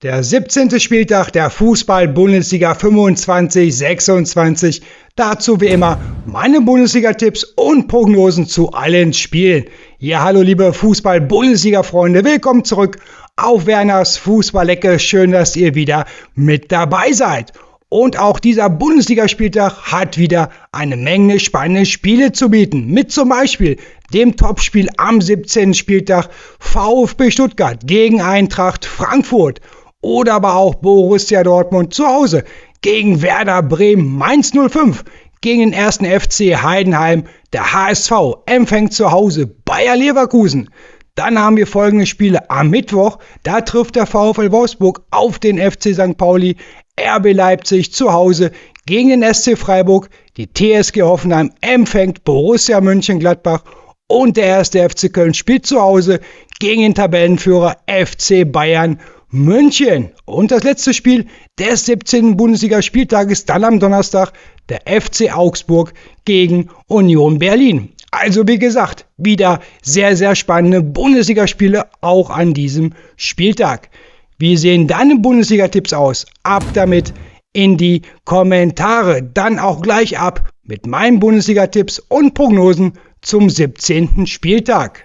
Der 17. Spieltag der Fußball-Bundesliga 25/26. Dazu wie immer meine Bundesliga-Tipps und Prognosen zu allen Spielen. Ja, hallo liebe Fußball-Bundesliga-Freunde, willkommen zurück auf Werners Fußballecke. Schön, dass ihr wieder mit dabei seid. Und auch dieser Bundesligaspieltag hat wieder eine Menge spannende Spiele zu bieten. Mit zum Beispiel dem Topspiel am 17. Spieltag VfB Stuttgart gegen Eintracht Frankfurt. Oder aber auch Borussia Dortmund zu Hause gegen Werder Bremen, Mainz 05 gegen den 1. FC Heidenheim. Der HSV empfängt zu Hause Bayer Leverkusen. Dann haben wir folgende Spiele am Mittwoch. Da trifft der VfL Wolfsburg auf den FC St. Pauli. RB Leipzig zu Hause gegen den SC Freiburg. Die TSG Hoffenheim empfängt Borussia Mönchengladbach. Und der 1. FC Köln spielt zu Hause gegen den Tabellenführer FC Bayern München. Und das letzte Spiel des 17. Bundesligaspieltages dann am Donnerstag, der FC Augsburg gegen Union Berlin. Also wie gesagt, wieder sehr, sehr spannende Bundesligaspiele auch an diesem Spieltag. Wie sehen deine Bundesliga-Tipps aus? Ab damit in die Kommentare. Dann auch gleich ab mit meinen Bundesliga-Tipps und Prognosen zum 17. Spieltag.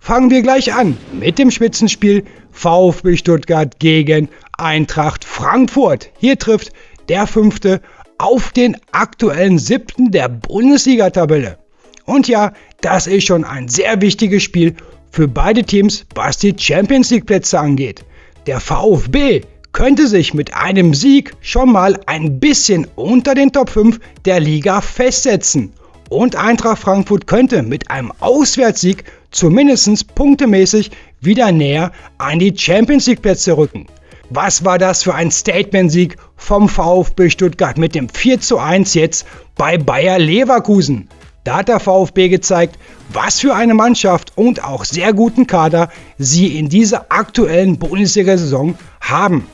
Fangen wir gleich an mit dem Spitzenspiel VfB Stuttgart gegen Eintracht Frankfurt. Hier trifft der 5. auf den aktuellen 7. der Bundesliga-Tabelle. Und ja, das ist schon ein sehr wichtiges Spiel für beide Teams, was die Champions-League-Plätze angeht. Der VfB könnte sich mit einem Sieg schon mal ein bisschen unter den Top 5 der Liga festsetzen. Und Eintracht Frankfurt könnte mit einem Auswärtssieg zumindest punktemäßig wieder näher an die Champions-League-Plätze rücken. Was war das für ein Statement-Sieg vom VfB Stuttgart mit dem 4:1 jetzt bei Bayer Leverkusen? Da hat der VfB gezeigt, was für eine Mannschaft und auch sehr guten Kader sie in dieser aktuellen Bundesliga-Saison haben.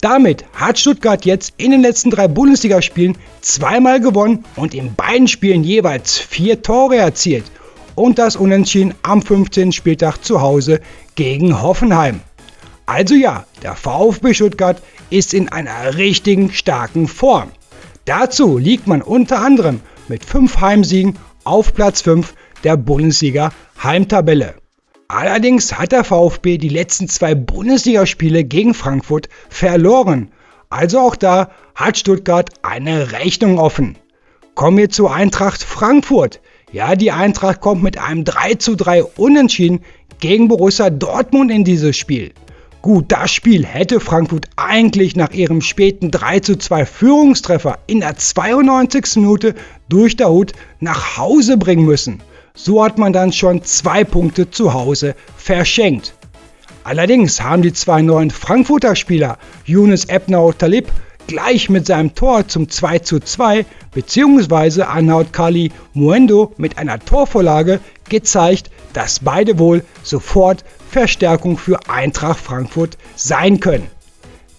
Damit hat Stuttgart jetzt in den letzten 3 Bundesligaspielen zweimal gewonnen und in beiden Spielen jeweils 4 Tore erzielt. Und das Unentschieden am 15. Spieltag zu Hause gegen Hoffenheim. Also ja, der VfB Stuttgart ist in einer richtigen starken Form. Dazu liegt man unter anderem mit 5 Heimsiegen auf Platz 5 der Bundesliga-Heimtabelle. Allerdings hat der VfB die letzten 2 Bundesligaspiele gegen Frankfurt verloren. Also auch da hat Stuttgart eine Rechnung offen. Kommen wir zu Eintracht Frankfurt. Ja, die Eintracht kommt mit einem 3:3 Unentschieden gegen Borussia Dortmund in dieses Spiel. Gut, das Spiel hätte Frankfurt eigentlich nach ihrem späten 3:2 Führungstreffer in der 92. Minute durch Dahoud nach Hause bringen müssen. So hat man dann schon 2 Punkte zu Hause verschenkt. Allerdings haben die 2 neuen Frankfurter Spieler, Younes Ebnout-Talib, gleich mit seinem Tor zum 2:2 bzw. Anaut Kali Muendo mit einer Torvorlage gezeigt, dass beide wohl sofort Verstärkung für Eintracht Frankfurt sein können.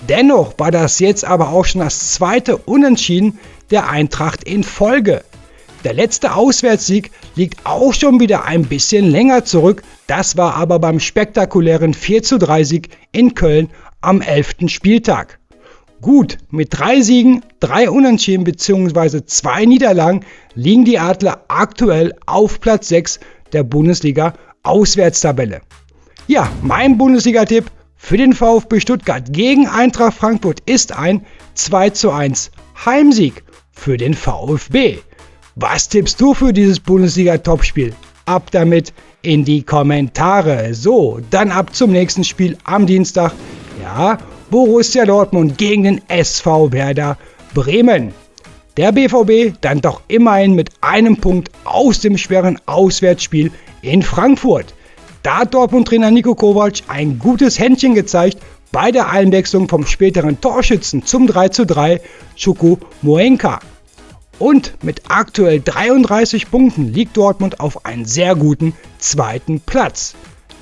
Dennoch war das jetzt aber auch schon das 2. Unentschieden der Eintracht in Folge. Der letzte Auswärtssieg liegt auch schon wieder ein bisschen länger zurück. Das war aber beim spektakulären 4:3 Sieg in Köln am 11. Spieltag. Gut, mit 3 Siegen, 3 Unentschieden bzw. 2 Niederlagen liegen die Adler aktuell auf Platz 6 der Bundesliga-Auswärtstabelle. Ja, mein Bundesliga-Tipp für den VfB Stuttgart gegen Eintracht Frankfurt ist ein 2:1 Heimsieg für den VfB. Was tippst du für dieses Bundesliga-Topspiel? Ab damit in die Kommentare. So, dann ab zum nächsten Spiel am Dienstag. Ja, Borussia Dortmund gegen den SV Werder Bremen. Der BVB dann doch immerhin mit einem Punkt aus dem schweren Auswärtsspiel in Frankfurt. Da hat Dortmund-Trainer Niko Kovac ein gutes Händchen gezeigt bei der Einwechslung vom späteren Torschützen zum 3:3 Choupo-Moting. Und mit aktuell 33 Punkten liegt Dortmund auf einem sehr guten 2. Platz.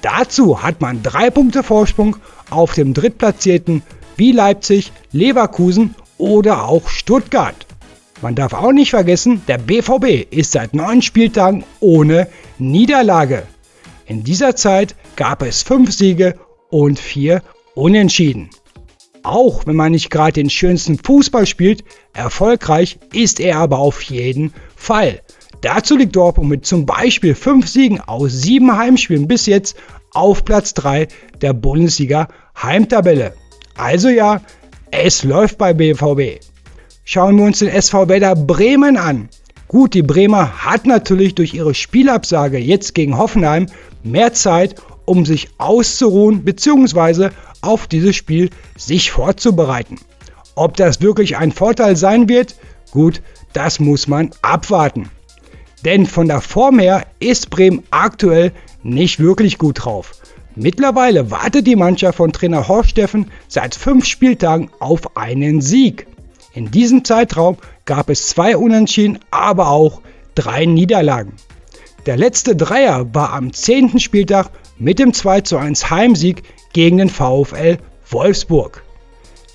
Dazu hat man 3 Punkte Vorsprung auf dem Drittplatzierten wie Leipzig, Leverkusen oder auch Stuttgart. Man darf auch nicht vergessen, der BVB ist seit 9 Spieltagen ohne Niederlage. In dieser Zeit gab es 5 Siege und 4 Unentschieden. Auch wenn man nicht gerade den schönsten Fußball spielt, erfolgreich ist er aber auf jeden Fall. Dazu liegt Dortmund mit zum Beispiel 5 Siegen aus 7 Heimspielen bis jetzt auf Platz 3 der Bundesliga Heimtabelle. Also ja, es läuft bei BVB. Schauen wir uns den SV Werder Bremen an. Gut, die Bremer hat natürlich durch ihre Spielabsage jetzt gegen Hoffenheim mehr Zeit, um sich auszuruhen bzw. auf dieses Spiel sich vorzubereiten. Ob das wirklich ein Vorteil sein wird? Gut, das muss man abwarten. Denn von der Form her ist Bremen aktuell nicht wirklich gut drauf. Mittlerweile wartet die Mannschaft von Trainer Horst Steffen seit 5 Spieltagen auf einen Sieg. In diesem Zeitraum gab es 2 Unentschieden, aber auch 3 Niederlagen. Der letzte Dreier war am 10. Spieltag mit dem 2:1 Heimsieg gegen den VfL Wolfsburg.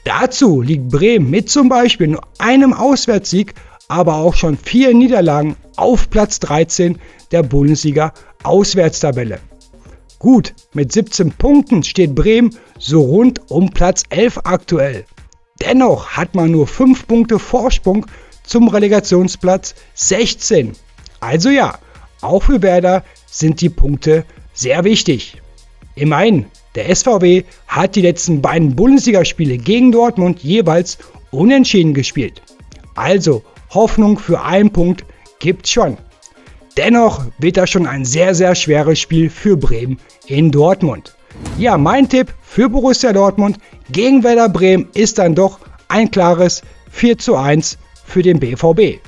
Dazu liegt Bremen mit zum Beispiel nur einem Auswärtssieg, aber auch schon 4 Niederlagen auf Platz 13 der Bundesliga Auswärtstabelle. Gut, mit 17 Punkten steht Bremen so rund um Platz 11 aktuell. Dennoch hat man nur 5 Punkte Vorsprung zum Relegationsplatz 16. Also ja, auch für Werder sind die Punkte sehr wichtig. Immerhin, der SVW hat die letzten beiden Bundesligaspiele gegen Dortmund jeweils unentschieden gespielt. Also Hoffnung für einen Punkt gibt's schon. Dennoch wird das schon ein sehr, sehr schweres Spiel für Bremen in Dortmund. Ja, mein Tipp für Borussia Dortmund gegen Werder Bremen ist dann doch ein klares 4:1 für den BVB.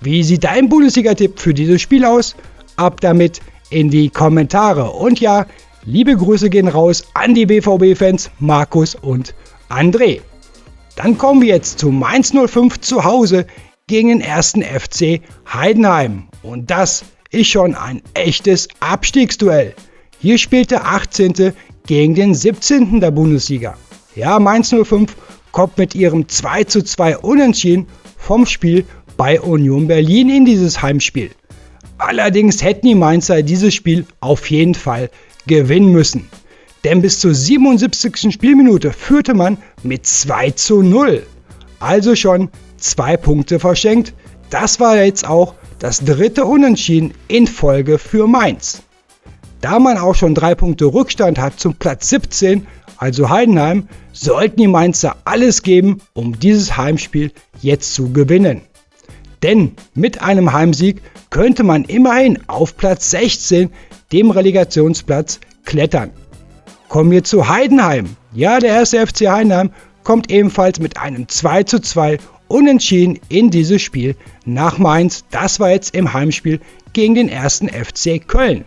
Wie sieht dein Bundesliga-Tipp für dieses Spiel aus? Ab damit in die Kommentare. Und ja, liebe Grüße gehen raus an die BVB-Fans Markus und André. Dann kommen wir jetzt zu Mainz 05 zu Hause gegen den 1. FC Heidenheim. Und das ist schon ein echtes Abstiegsduell. Hier spielt der 18. gegen den 17. der Bundesliga. Ja, Mainz 05 kommt mit ihrem 2:2 Unentschieden vom Spiel bei Union Berlin in dieses Heimspiel. Allerdings hätten die Mainzer dieses Spiel auf jeden Fall gewinnen müssen. Denn bis zur 77. Spielminute führte man mit 2:0. Also schon 2 Punkte verschenkt. Das war jetzt auch das 3. Unentschieden in Folge für Mainz. Da man auch schon 3 Punkte Rückstand hat zum Platz 17, also Heidenheim, sollten die Mainzer alles geben, um dieses Heimspiel jetzt zu gewinnen. Denn mit einem Heimsieg könnte man immerhin auf Platz 16, dem Relegationsplatz, klettern. Kommen wir zu Heidenheim. Ja, der 1. FC Heidenheim kommt ebenfalls mit einem 2:2 Unentschieden in dieses Spiel nach Mainz. Das war jetzt im Heimspiel gegen den 1. FC Köln.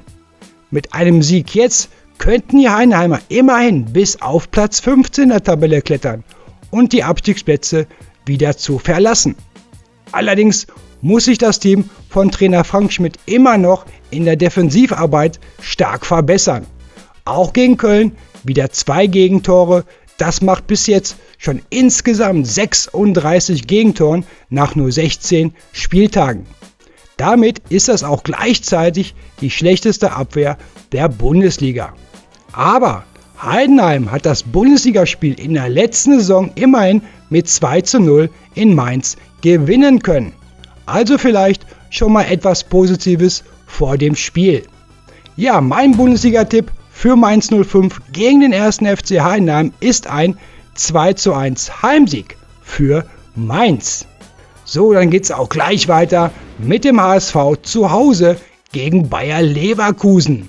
Mit einem Sieg jetzt könnten die Heidenheimer immerhin bis auf Platz 15 der Tabelle klettern und die Abstiegsplätze wieder zu verlassen. Allerdings muss sich das Team von Trainer Frank Schmidt immer noch in der Defensivarbeit stark verbessern. Auch gegen Köln wieder 2 Gegentore. Das macht bis jetzt schon insgesamt 36 Gegentoren nach nur 16 Spieltagen. Damit ist das auch gleichzeitig die schlechteste Abwehr der Bundesliga. Aber Heidenheim hat das Bundesligaspiel in der letzten Saison immerhin mit 2:0 in Mainz gewinnen können. Also vielleicht schon mal etwas Positives vor dem Spiel. Ja, mein Bundesliga-Tipp für Mainz 05 gegen den 1. FC Heidenheim ist ein 2:1 Heimsieg für Mainz. So, dann geht es auch gleich weiter mit dem HSV zu Hause gegen Bayer Leverkusen.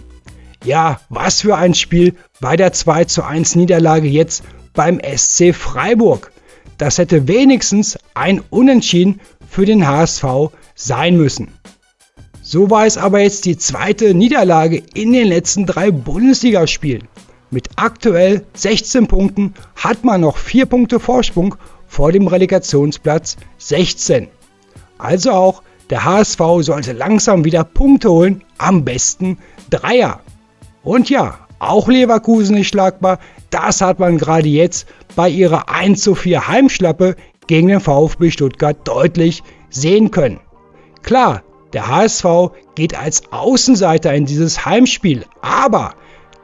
Ja, was für ein Spiel bei der 2:1 Niederlage jetzt beim SC Freiburg. Das hätte wenigstens ein Unentschieden für den HSV sein müssen. So war es aber jetzt die 2. Niederlage in den letzten 3 Bundesligaspielen. Mit aktuell 16 Punkten hat man noch 4 Punkte Vorsprung vor dem Relegationsplatz 16. Also auch der HSV sollte langsam wieder Punkte holen, am besten Dreier. Und ja, auch Leverkusen ist schlagbar, das hat man gerade jetzt bei ihrer 1:4 Heimschlappe gegen den VfB Stuttgart deutlich sehen können. Klar, der HSV geht als Außenseiter in dieses Heimspiel, aber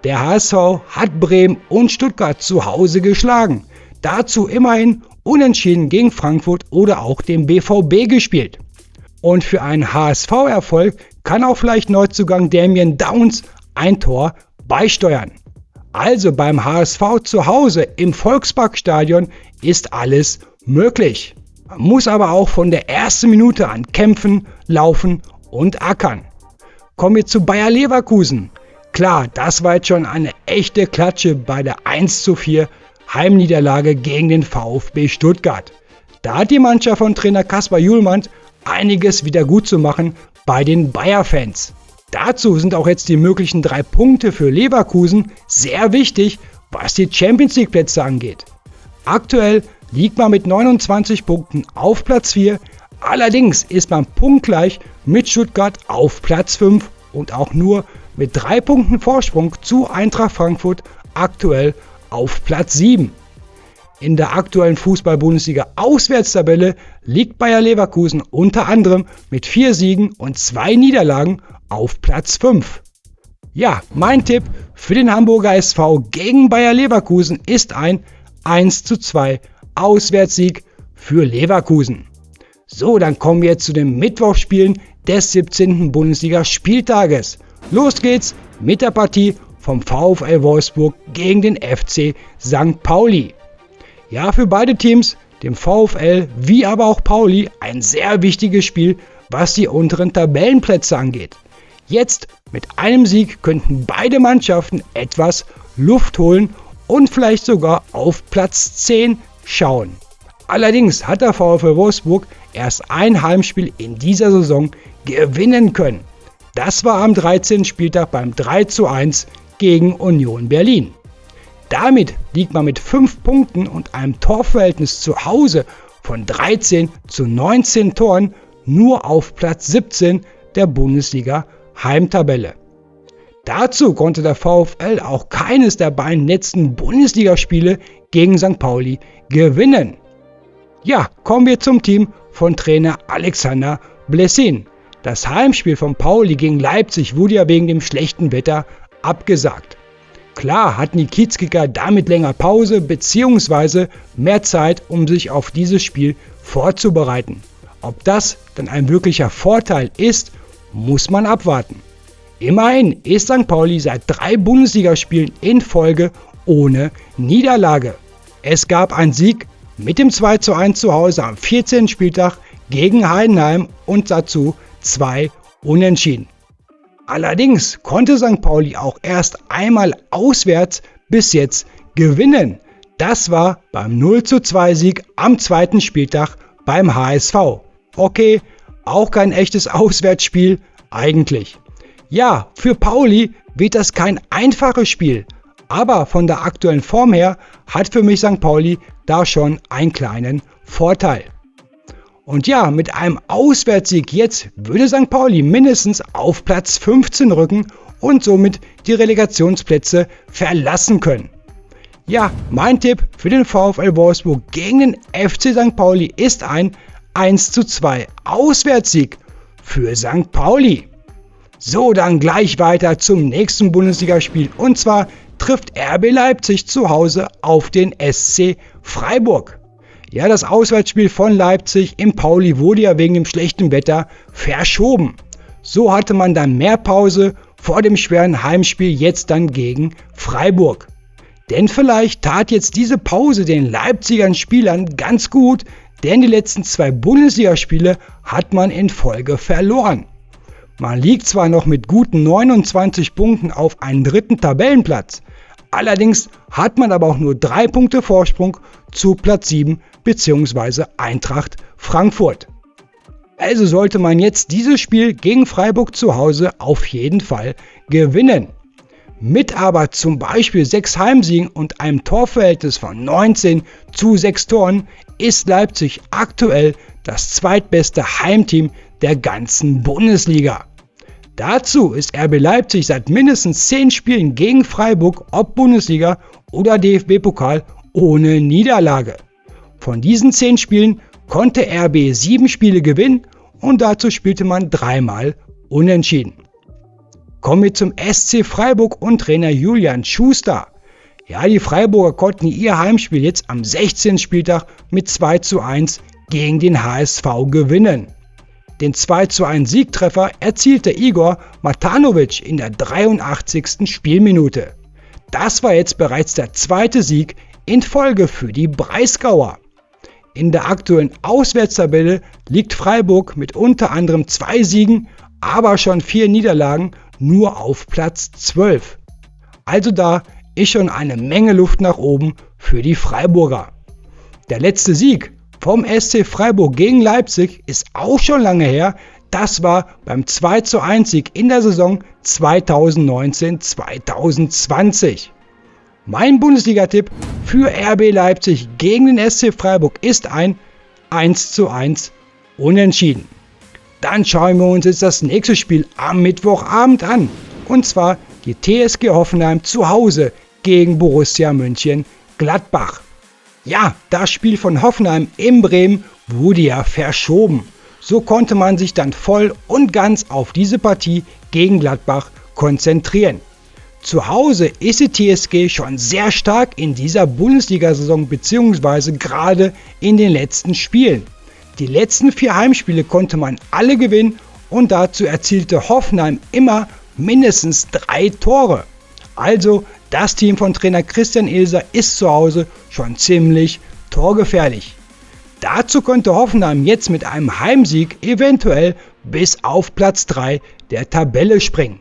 der HSV hat Bremen und Stuttgart zu Hause geschlagen. Dazu immerhin unentschieden gegen Frankfurt oder auch dem BVB gespielt. Und für einen HSV-Erfolg kann auch vielleicht Neuzugang Damian Downs ein Tor beisteuern. Also beim HSV zu Hause im Volksparkstadion ist alles möglich. Man muss aber auch von der ersten Minute an kämpfen, laufen und ackern. Kommen wir zu Bayer Leverkusen. Klar, das war jetzt schon eine echte Klatsche bei der 1:4 Heimniederlage gegen den VfB Stuttgart. Da hat die Mannschaft von Trainer Kaspar Hjulmand einiges wieder gut zu machen bei den Bayer-Fans. Dazu sind auch jetzt die möglichen 3 Punkte für Leverkusen sehr wichtig, was die Champions-League-Plätze angeht. Aktuell liegt man mit 29 Punkten auf Platz 4, allerdings ist man punktgleich mit Stuttgart auf Platz 5 und auch nur mit 3 Punkten Vorsprung zu Eintracht Frankfurt aktuell auf Platz 7. In der aktuellen Fußball-Bundesliga-Auswärtstabelle liegt Bayer Leverkusen unter anderem mit 4 Siegen und 2 Niederlagen auf Platz 5. Ja, mein Tipp für den Hamburger SV gegen Bayer Leverkusen ist ein 1:2 Auswärtssieg für Leverkusen. So, dann kommen wir jetzt zu den Mittwochsspielen des 17. Bundesliga-Spieltages. Los geht's mit der Partie vom VfL Wolfsburg gegen den FC St. Pauli. Ja, für beide Teams, dem VfL wie aber auch Pauli, ein sehr wichtiges Spiel, was die unteren Tabellenplätze angeht. Jetzt mit einem Sieg könnten beide Mannschaften etwas Luft holen und vielleicht sogar auf Platz 10 schauen. Allerdings hat der VfL Wolfsburg erst ein Heimspiel in dieser Saison gewinnen können. Das war am 13. Spieltag beim 3:1 gegen Union Berlin. Damit liegt man mit 5 Punkten und einem Torverhältnis zu Hause von 13:19 Toren nur auf Platz 17 der Bundesliga-Heimtabelle. Dazu konnte der VfL auch keines der beiden letzten Bundesligaspiele gegen St. Pauli gewinnen. Ja, kommen wir zum Team von Trainer Alexander Blessin. Das Heimspiel von Pauli gegen Leipzig wurde ja wegen dem schlechten Wetter abgesagt. Klar hatten die Kiezkicker damit länger Pause bzw. mehr Zeit, um sich auf dieses Spiel vorzubereiten. Ob das dann ein wirklicher Vorteil ist, muss man abwarten. Immerhin ist St. Pauli seit 3 Bundesligaspielen in Folge ohne Niederlage. Es gab einen Sieg mit dem 2:1 zu Hause am 14. Spieltag gegen Heidenheim und dazu 2 Unentschieden. Allerdings konnte St. Pauli auch erst einmal auswärts bis jetzt gewinnen. Das war beim 0:2 Sieg am 2. Spieltag beim HSV. Okay, auch kein echtes Auswärtsspiel eigentlich. Ja, für Pauli wird das kein einfaches Spiel, aber von der aktuellen Form her hat für mich St. Pauli da schon einen kleinen Vorteil. Und ja, mit einem Auswärtssieg jetzt würde St. Pauli mindestens auf Platz 15 rücken und somit die Relegationsplätze verlassen können. Ja, mein Tipp für den VfL Wolfsburg gegen den FC St. Pauli ist ein 1:2 Auswärtssieg für St. Pauli. So, dann gleich weiter zum nächsten Bundesligaspiel und zwar trifft RB Leipzig zu Hause auf den SC Freiburg. Ja, das Auswärtsspiel von Leipzig im Pauli wurde ja wegen dem schlechten Wetter verschoben. So hatte man dann mehr Pause vor dem schweren Heimspiel jetzt dann gegen Freiburg. Denn vielleicht tat jetzt diese Pause den Leipzigern Spielern ganz gut, denn die letzten 2 Bundesligaspiele hat man in Folge verloren. Man liegt zwar noch mit guten 29 Punkten auf einen 3. Tabellenplatz, allerdings hat man aber auch nur 3 Punkte Vorsprung zu Platz 7 bzw. Eintracht Frankfurt. Also sollte man jetzt dieses Spiel gegen Freiburg zu Hause auf jeden Fall gewinnen. Mit aber zum Beispiel 6 Heimsiegen und einem Torverhältnis von 19:6 Toren ist Leipzig aktuell das zweitbeste Heimteam der ganzen Bundesliga. Dazu ist RB Leipzig seit mindestens 10 Spielen gegen Freiburg, ob Bundesliga oder DFB-Pokal, ohne Niederlage. Von diesen 10 Spielen konnte RB 7 Spiele gewinnen und dazu spielte man 3-mal unentschieden. Kommen wir zum SC Freiburg und Trainer Julian Schuster. Ja, die Freiburger konnten ihr Heimspiel jetzt am 16. Spieltag mit 2:1 gegen den HSV gewinnen. Den 2:1 Siegtreffer erzielte Igor Matanovic in der 83. Spielminute. Das war jetzt bereits der zweite Sieg in Folge für die Breisgauer. In der aktuellen Auswärtstabelle liegt Freiburg mit unter anderem 2 Siegen, aber schon 4 Niederlagen nur auf Platz 12. Also da ist schon eine Menge Luft nach oben für die Freiburger. Der letzte Sieg vom SC Freiburg gegen Leipzig ist auch schon lange her. Das war beim 2:1 Sieg in der Saison 2019-2020. Mein Bundesliga-Tipp für RB Leipzig gegen den SC Freiburg ist ein 1:1 Unentschieden. Dann schauen wir uns jetzt das nächste Spiel am Mittwochabend an. Und zwar die TSG Hoffenheim zu Hause gegen Borussia Mönchengladbach. Ja, das Spiel von Hoffenheim in Bremen wurde ja verschoben. So konnte man sich dann voll und ganz auf diese Partie gegen Gladbach konzentrieren. Zu Hause ist die TSG schon sehr stark in dieser Bundesliga-Saison bzw. gerade in den letzten Spielen. Die letzten 4 Heimspiele konnte man alle gewinnen und dazu erzielte Hoffenheim immer mindestens 3 Tore. Also das Team von Trainer Christian Ilser ist zu Hause schon ziemlich torgefährlich. Dazu könnte Hoffenheim jetzt mit einem Heimsieg eventuell bis auf Platz 3 der Tabelle springen.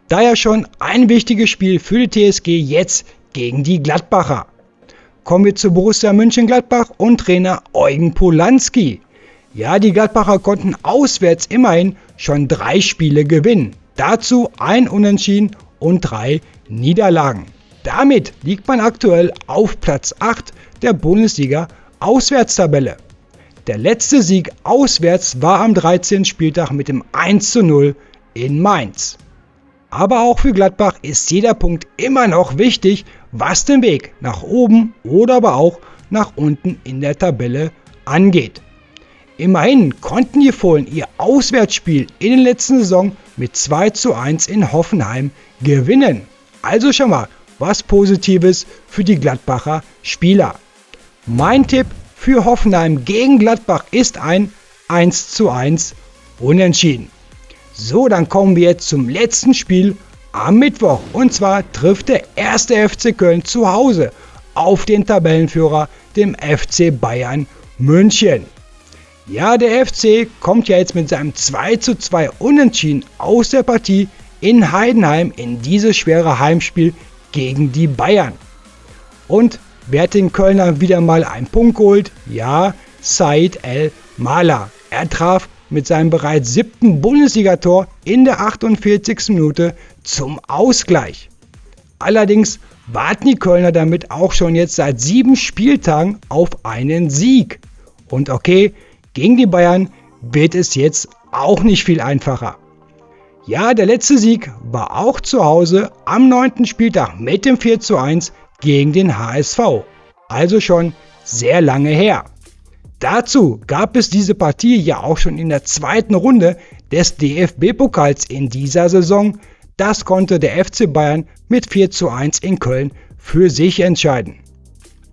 Daher schon ein wichtiges Spiel für die TSG jetzt gegen die Gladbacher. Kommen wir zu Borussia Mönchengladbach und Trainer Eugen Polanski. Ja, die Gladbacher konnten auswärts immerhin schon 3 Spiele gewinnen. Dazu ein Unentschieden und 3 Niederlagen. Damit liegt man aktuell auf Platz 8 der Bundesliga-Auswärtstabelle. Der letzte Sieg auswärts war am 13. Spieltag mit dem 1:0 in Mainz. Aber auch für Gladbach ist jeder Punkt immer noch wichtig, was den Weg nach oben oder aber auch nach unten in der Tabelle angeht. Immerhin konnten die Fohlen ihr Auswärtsspiel in der letzten Saison mit 2:1 in Hoffenheim gewinnen. Also schon mal was Positives für die Gladbacher Spieler. Mein Tipp für Hoffenheim gegen Gladbach ist ein 1:1 Unentschieden. So, dann kommen wir jetzt zum letzten Spiel am Mittwoch. Und zwar trifft der 1. FC Köln zu Hause auf den Tabellenführer, dem FC Bayern München. Ja, der FC kommt ja jetzt mit seinem 2:2 Unentschieden aus der Partie in Heidenheim in dieses schwere Heimspiel gegen die Bayern. Und wer hat den Kölner wieder mal einen Punkt geholt? Ja, Said El-Mala. Er traf mit seinem bereits 7. Bundesligator in der 48. Minute zum Ausgleich. Allerdings warten die Kölner damit auch schon jetzt seit 7 Spieltagen auf einen Sieg. Und okay, gegen die Bayern wird es jetzt auch nicht viel einfacher. Ja, der letzte Sieg war auch zu Hause am 9. Spieltag mit dem 4:1 gegen den HSV. Also schon sehr lange her. Dazu gab es diese Partie ja auch schon in der 2. Runde des DFB-Pokals in dieser Saison. Das konnte der FC Bayern mit 4:1 in Köln für sich entscheiden.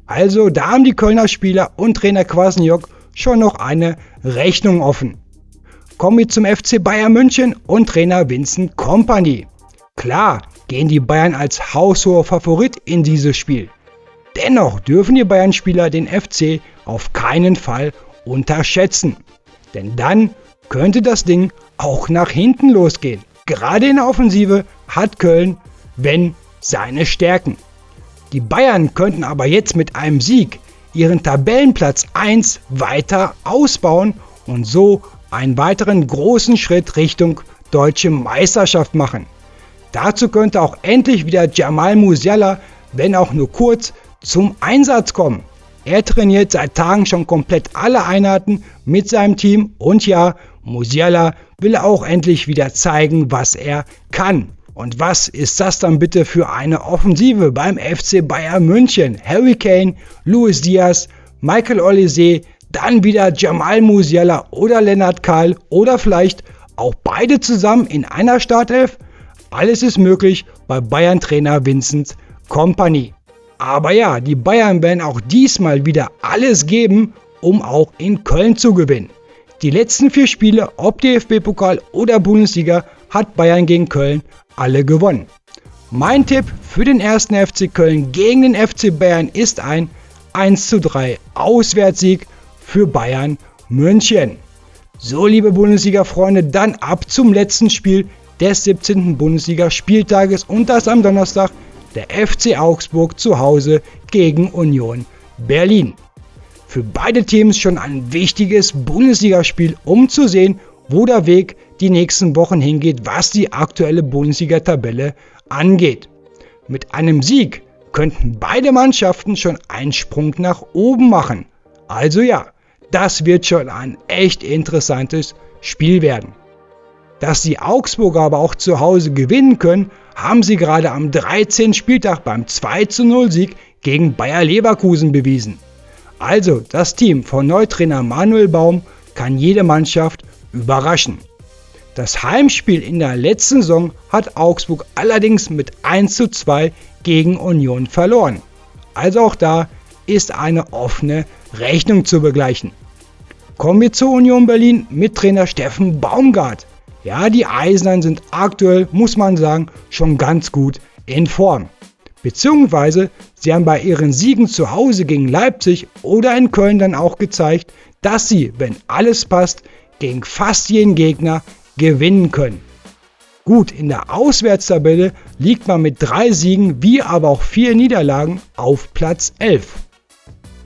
Also da haben die Kölner Spieler und Trainer Kwasniok schon noch eine Rechnung offen. Kommen wir zum FC Bayern München und Trainer Vincent Kompany. Klar gehen die Bayern als haushoher Favorit in dieses Spiel. Dennoch dürfen die Bayern-Spieler den FC auf keinen Fall unterschätzen. Denn dann könnte das Ding auch nach hinten losgehen. Gerade in der Offensive hat Köln, wenn, seine Stärken. Die Bayern könnten aber jetzt mit einem Sieg ihren Tabellenplatz 1 weiter ausbauen und so einen weiteren großen Schritt Richtung Deutsche Meisterschaft machen. Dazu könnte auch endlich wieder Jamal Musiala, wenn auch nur kurz, zum Einsatz kommen. Er trainiert seit Tagen schon komplett alle Einheiten mit seinem Team und ja, Musiala will auch endlich wieder zeigen, was er kann. Und was ist das dann bitte für eine Offensive beim FC Bayern München? Harry Kane, Luis Diaz, Michael Olise, dann wieder Jamal Musiala oder Lennart Kahl oder vielleicht auch beide zusammen in einer Startelf? Alles ist möglich bei Bayern-Trainer Vincent Kompany. Aber ja, die Bayern werden auch diesmal wieder alles geben, um auch in Köln zu gewinnen. Die letzten 4 Spiele, ob DFB-Pokal oder Bundesliga, hat Bayern gegen Köln alle gewonnen. Mein Tipp für den 1. FC Köln gegen den FC Bayern ist ein 1:3 Auswärtssieg für Bayern München. So, liebe Bundesliga-Freunde, dann ab zum letzten Spiel des 17. Bundesliga-Spieltages und das am Donnerstag, der FC Augsburg zu Hause gegen Union Berlin. Für beide Teams schon ein wichtiges Bundesligaspiel, um zu sehen, wo der Weg die nächsten Wochen hingeht, was die aktuelle Bundesliga-Tabelle angeht. Mit einem Sieg könnten beide Mannschaften schon einen Sprung nach oben machen. Also ja, das wird schon ein echt interessantes Spiel werden. Dass die Augsburger aber auch zu Hause gewinnen können, haben sie gerade am 13. Spieltag beim 2:0 Sieg gegen Bayer Leverkusen bewiesen. Also, das Team von Neutrainer Manuel Baum kann jede Mannschaft überraschen. Das Heimspiel in der letzten Saison hat Augsburg allerdings mit 1:2 gegen Union verloren. Also auch da ist eine offene Rechnung zu begleichen. Kommen wir zu Union Berlin mit Trainer Steffen Baumgart. Ja, die Eisernen sind aktuell, muss man sagen, schon ganz gut in Form. Beziehungsweise sie haben bei ihren Siegen zu Hause gegen Leipzig oder in Köln dann auch gezeigt, dass sie, wenn alles passt, gegen fast jeden Gegner gewinnen können. Gut, in der Auswärtstabelle liegt man mit 3 Siegen wie aber auch 4 Niederlagen auf Platz 11.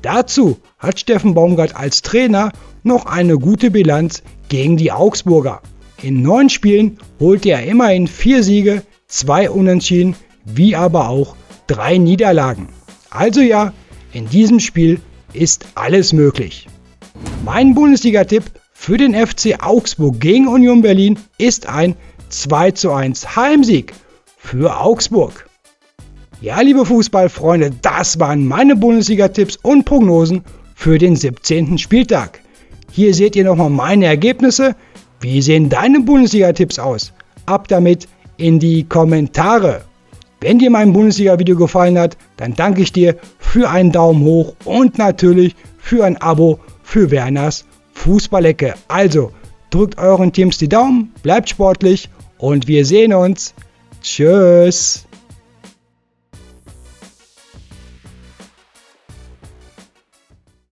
Dazu hat Steffen Baumgart als Trainer noch eine gute Bilanz gegen die Augsburger. In 9 Spielen holte er immerhin 4 Siege, 2 Unentschieden, wie aber auch 3 Niederlagen. Also ja, in diesem Spiel ist alles möglich. Mein Bundesliga-Tipp für den FC Augsburg gegen Union Berlin ist ein 2:1 Heimsieg für Augsburg. Ja, liebe Fußballfreunde, das waren meine Bundesliga-Tipps und Prognosen für den 17. Spieltag. Hier seht ihr nochmal meine Ergebnisse. Wie sehen deine Bundesliga-Tipps aus? Ab damit in die Kommentare. Wenn dir mein Bundesliga-Video gefallen hat, dann danke ich dir für einen Daumen hoch und natürlich für ein Abo für Werners Fußballecke. Also drückt euren Teams die Daumen, bleibt sportlich und wir sehen uns. Tschüss.